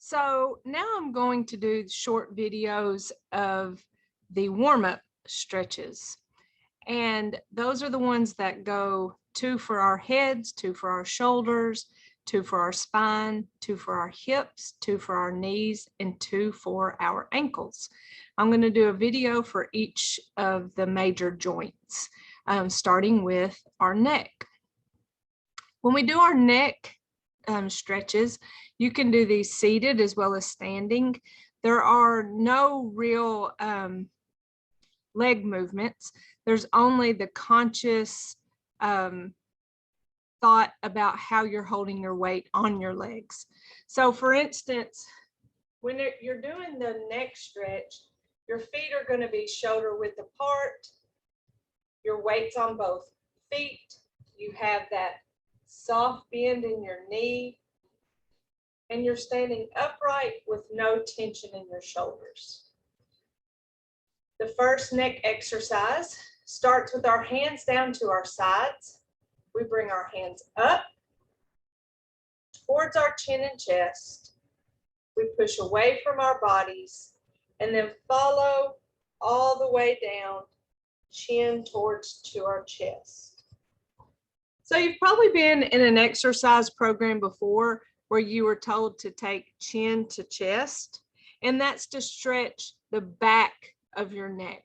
So now I'm going to do short videos of the warm-up stretches. And those are the ones that go 2 for our heads, 2 for our shoulders, 2 for our spine, 2 for our hips, 2 for our knees, and 2 for our ankles. I'm going to do a video for each of the major joints, starting with our neck. When we do our neck stretches, you can do these seated as well as standing. There are no real leg movements. There's only the conscious thought about how you're holding your weight on your legs. So for instance, when you're doing the neck stretch, your feet are going to be shoulder width apart. Your weight's on both feet. You have that soft bend in your knee, and you're standing upright with no tension in your shoulders. The first neck exercise starts with our hands down to our sides. We bring our hands up towards our chin and chest. We push away from our bodies and then follow all the way down, chin towards to our chest. So you've probably been in an exercise program before where you were told to take chin to chest, and that's to stretch the back of your neck.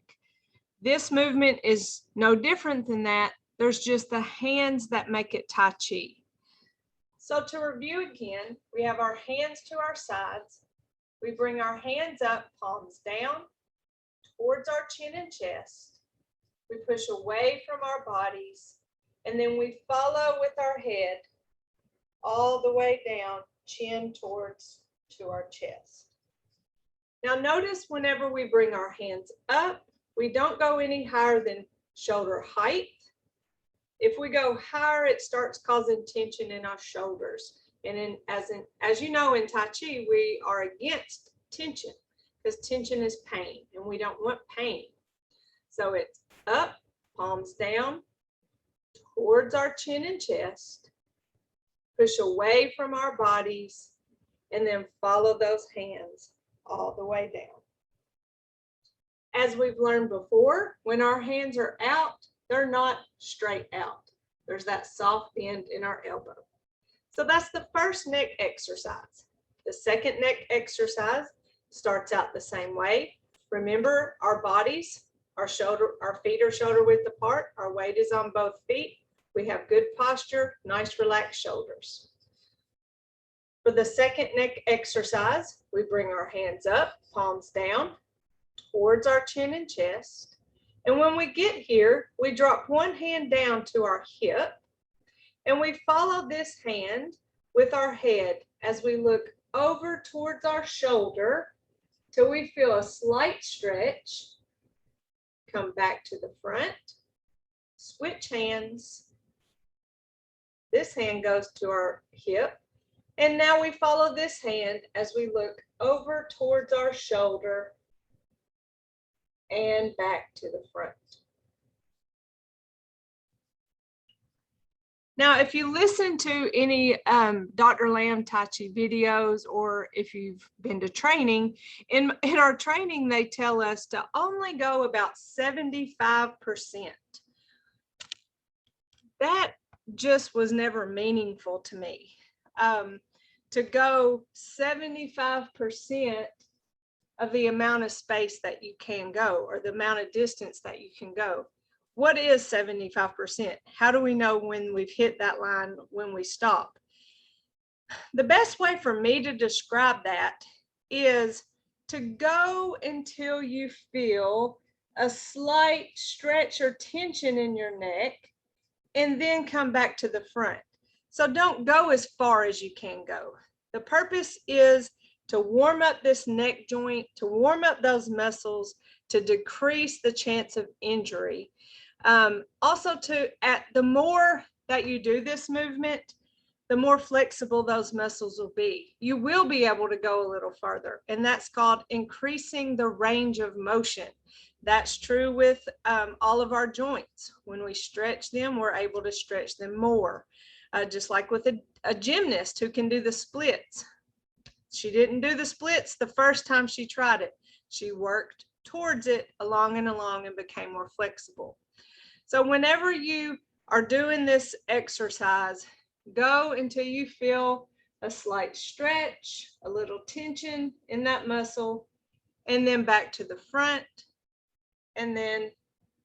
This movement is no different than that. There's just the hands that make it Tai Chi. So to review again, we have our hands to our sides. We bring our hands up, palms down, towards our chin and chest. We push away from our bodies, and then we follow with our head all the way down, chin towards to our chest. Now notice whenever we bring our hands up, we don't go any higher than shoulder height. If we go higher, it starts causing tension in our shoulders. And as you know, in Tai Chi, we are against tension because tension is pain, and we don't want pain. So it's up, palms down, towards our chin and chest, push away from our bodies, and then follow those hands all the way down. As we've learned before, when our hands are out, they're not straight out. There's that soft bend in our elbow. So that's the first neck exercise. The second neck exercise starts out the same way. Remember, our bodies, our feet are shoulder width apart. Our weight is on both feet. We have good posture, nice relaxed shoulders. For the second neck exercise, we bring our hands up, palms down, towards our chin and chest. And when we get here, we drop one hand down to our hip, and we follow this hand with our head as we look over towards our shoulder till we feel a slight stretch. Come back to the front, switch hands. This hand goes to our hip, and now we follow this hand as we look over towards our shoulder and back to the front. Now, if you listen to any Dr. Lam Tai Chi videos, or if you've been to training, in our training, they tell us to only go about 75%. That just was never meaningful to me. To go 75% of the amount of space that you can go, or the amount of distance that you can go. What is 75%? How do we know when we've hit that line, when we stop? The best way for me to describe that is to go until you feel a slight stretch or tension in your neck, and then come back to the front. So don't go as far as you can go. The purpose is to warm up this neck joint, to warm up those muscles, to decrease the chance of injury. Also, the more that you do this movement, the more flexible those muscles will be. You will be able to go a little further, and that's called increasing the range of motion. That's true with all of our joints. When we stretch them, we're able to stretch them more. Just like with a gymnast who can do the splits. She didn't do the splits the first time she tried it. She worked towards it along and along and became more flexible. So whenever you are doing this exercise, go until you feel a slight stretch, a little tension in that muscle, and then back to the front, and then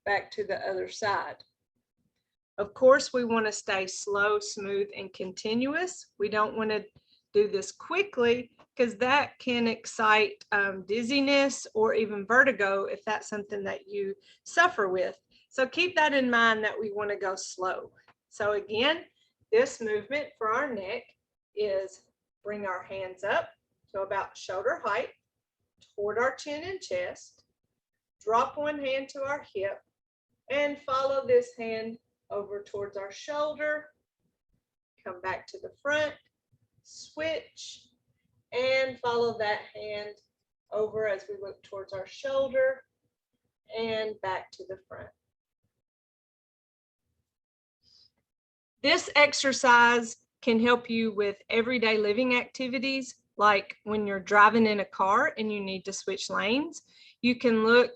back to the other side. Of course, we want to stay slow, smooth, and continuous. We don't want to do this quickly because that can excite dizziness or even vertigo if that's something that you suffer with. So keep that in mind that we want to go slow. So again, this movement for our neck is bring our hands up to about shoulder height toward our chin and chest, drop one hand to our hip, and follow this hand over towards our shoulder, come back to the front, switch, and follow that hand over as we look towards our shoulder and back to the front. This exercise can help you with everyday living activities, like when you're driving in a car and you need to switch lanes. You can look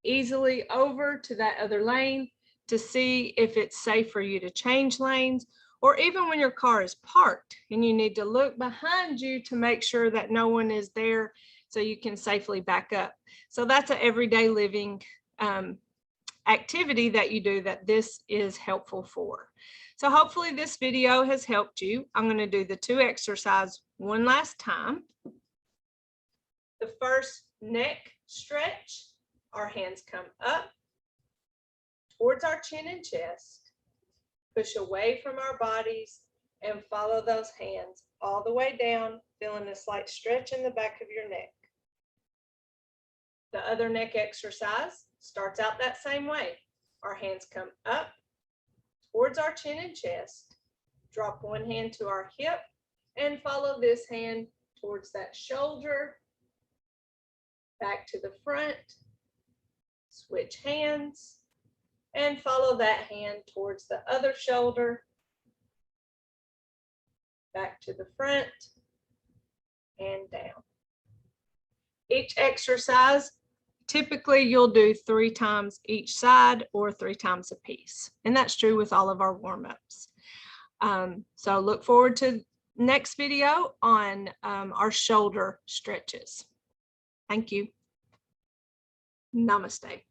easily over to that other lane to see if it's safe for you to change lanes, or even when your car is parked and you need to look behind you to make sure that no one is there so you can safely back up. So that's an everyday living activity that you do that this is helpful for. So hopefully this video has helped you. I'm going to do the two exercises one last time. The first neck stretch, our hands come up towards our chin and chest, push away from our bodies, and follow those hands all the way down, feeling a slight stretch in the back of your neck. The other neck exercise starts out that same way. Our hands come up towards our chin and chest, drop one hand to our hip, and follow this hand towards that shoulder, back to the front, switch hands, and follow that hand towards the other shoulder, back to the front, and down. Each exercise, typically you'll do 3 times each side or 3 times a piece. And that's true with all of our warm-ups. So look forward to next video on our shoulder stretches. Thank you. Namaste.